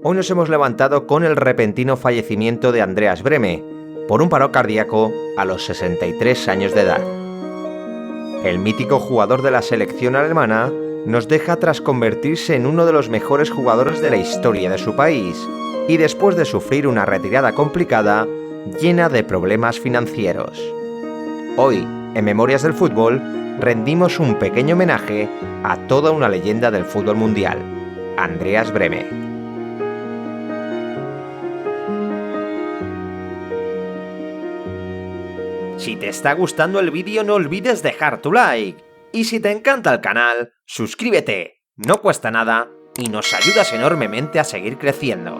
Hoy nos hemos levantado con el repentino fallecimiento de Andreas Brehme por un paro cardíaco a los 63 años de edad. El mítico jugador de la selección alemana nos deja tras convertirse en uno de los mejores jugadores de la historia de su país y después de sufrir una retirada complicada llena de problemas financieros. Hoy, en Memorias del Fútbol, rendimos un pequeño homenaje a toda una leyenda del fútbol mundial, Andreas Brehme. Si te está gustando el vídeo, no olvides dejar tu like. Y si te encanta el canal, suscríbete. No cuesta nada y nos ayudas enormemente a seguir creciendo.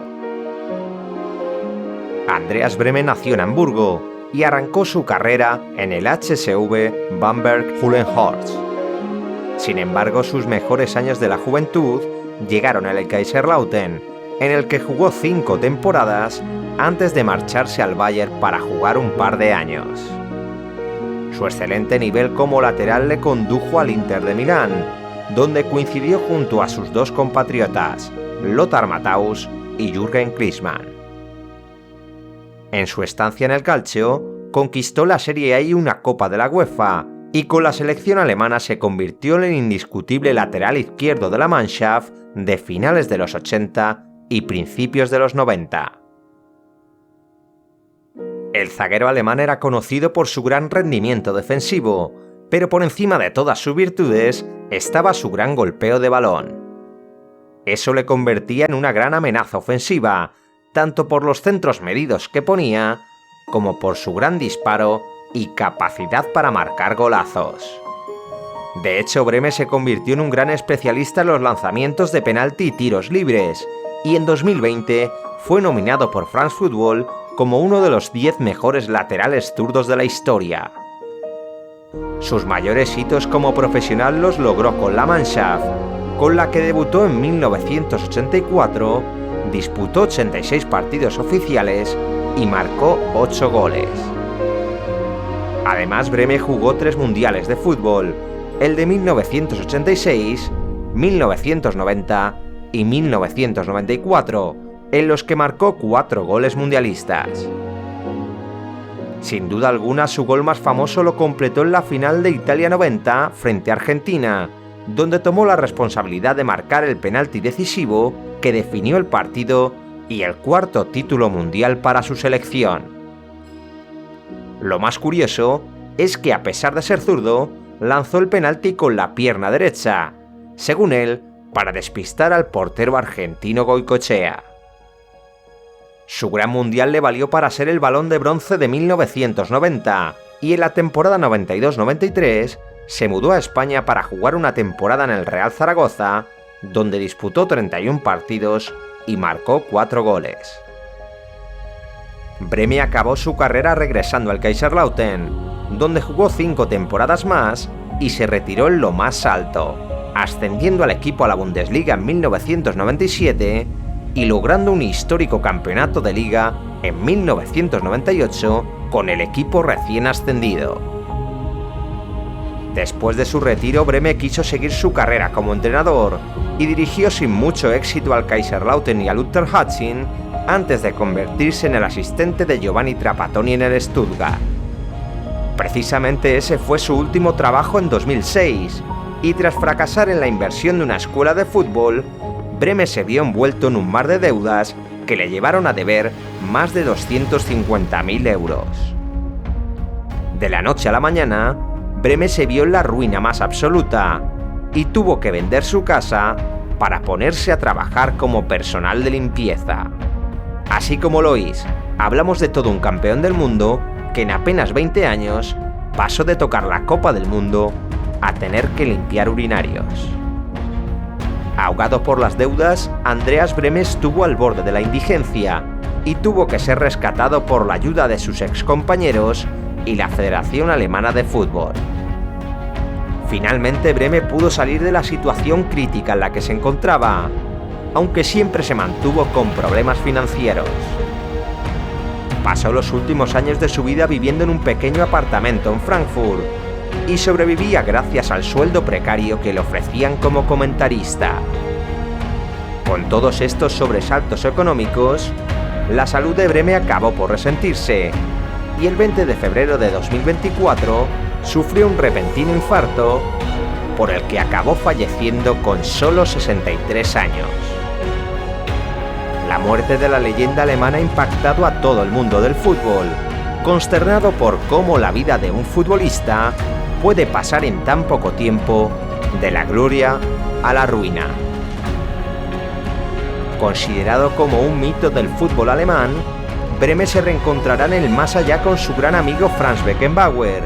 Andreas Brehme nació en Hamburgo y arrancó su carrera en el HSV Bamberg-Hullenhorst. Sin embargo, sus mejores años de la juventud llegaron en el Kaiserslautern, en el que jugó 5 temporadas antes de marcharse al Bayern para jugar un par de años. Su excelente nivel como lateral le condujo al Inter de Milán, donde coincidió junto a sus dos compatriotas, Lothar Matthaus y Jürgen Klinsmann. En su estancia en el Calcio, conquistó la Serie A y una Copa de la UEFA, y con la selección alemana se convirtió en el indiscutible lateral izquierdo de la Mannschaft de finales de los 80 y principios de los 90. El zaguero alemán era conocido por su gran rendimiento defensivo, pero por encima de todas sus virtudes estaba su gran golpeo de balón. Eso le convertía en una gran amenaza ofensiva, tanto por los centros medidos que ponía, como por su gran disparo y capacidad para marcar golazos. De hecho, Brehme se convirtió en un gran especialista en los lanzamientos de penalti y tiros libres, y en 2020 fue nominado por France Football como uno de los 10 mejores laterales zurdos de la historia. Sus mayores hitos como profesional los logró con la Mannschaft, con la que debutó en 1984, disputó 86 partidos oficiales y marcó 8 goles. Además, Brehme jugó 3 mundiales de fútbol, el de 1986, 1990 y 1994, en los que marcó 4 goles mundialistas. Sin duda alguna, su gol más famoso lo completó en la final de Italia 90 frente a Argentina, donde tomó la responsabilidad de marcar el penalti decisivo que definió el partido y el 4º título mundial para su selección. Lo más curioso es que, a pesar de ser zurdo, lanzó el penalti con la pierna derecha, según él, para despistar al portero argentino Goicoechea. Su gran mundial le valió para ser el Balón de Bronce de 1990, y en la temporada 92-93 se mudó a España para jugar una temporada en el Real Zaragoza, donde disputó 31 partidos y marcó 4 goles. Brehme acabó su carrera regresando al Kaiserslautern, donde jugó 5 temporadas más y se retiró en lo más alto, ascendiendo al equipo a la Bundesliga en 1997 y logrando un histórico campeonato de liga en 1998 con el equipo recién ascendido. Después de su retiro, Brehme quiso seguir su carrera como entrenador y dirigió sin mucho éxito al Kaiserslautern y al Unterhaching antes de convertirse en el asistente de Giovanni Trapattoni en el Stuttgart. Precisamente ese fue su último trabajo en 2006, y tras fracasar en la inversión de una escuela de fútbol, Brehme se vio envuelto en un mar de deudas que le llevaron a deber más de 250.000 euros. De la noche a la mañana, Brehme se vio en la ruina más absoluta y tuvo que vender su casa para ponerse a trabajar como personal de limpieza. Así como lo oís, hablamos de todo un campeón del mundo que en apenas 20 años pasó de tocar la Copa del Mundo a tener que limpiar urinarios. Ahogado por las deudas, Andreas Brehme estuvo al borde de la indigencia y tuvo que ser rescatado por la ayuda de sus excompañeros y la Federación Alemana de Fútbol. Finalmente, Brehme pudo salir de la situación crítica en la que se encontraba, aunque siempre se mantuvo con problemas financieros. Pasó los últimos años de su vida viviendo en un pequeño apartamento en Frankfurt y sobrevivía gracias al sueldo precario que le ofrecían como comentarista. Con todos estos sobresaltos económicos, la salud de Breme acabó por resentirse y el 20 de febrero de 2024 sufrió un repentino infarto por el que acabó falleciendo con solo 63 años. La muerte de la leyenda alemana ha impactado a todo el mundo del fútbol, consternado por cómo la vida de un futbolista puede pasar en tan poco tiempo de la gloria a la ruina. Considerado como un mito del fútbol alemán, Breme se reencontrará en el más allá con su gran amigo Franz Beckenbauer,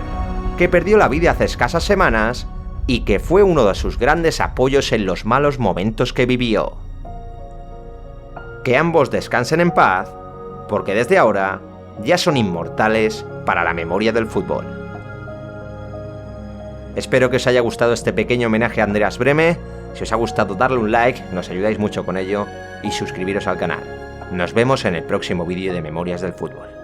que perdió la vida hace escasas semanas y que fue uno de sus grandes apoyos en los malos momentos que vivió. Que ambos descansen en paz, porque desde ahora ya son inmortales para la memoria del fútbol. Espero que os haya gustado este pequeño homenaje a Andreas Breme. Si os ha gustado, darle un like, nos ayudáis mucho con ello, y suscribiros al canal. Nos vemos en el próximo vídeo de Memorias del Fútbol.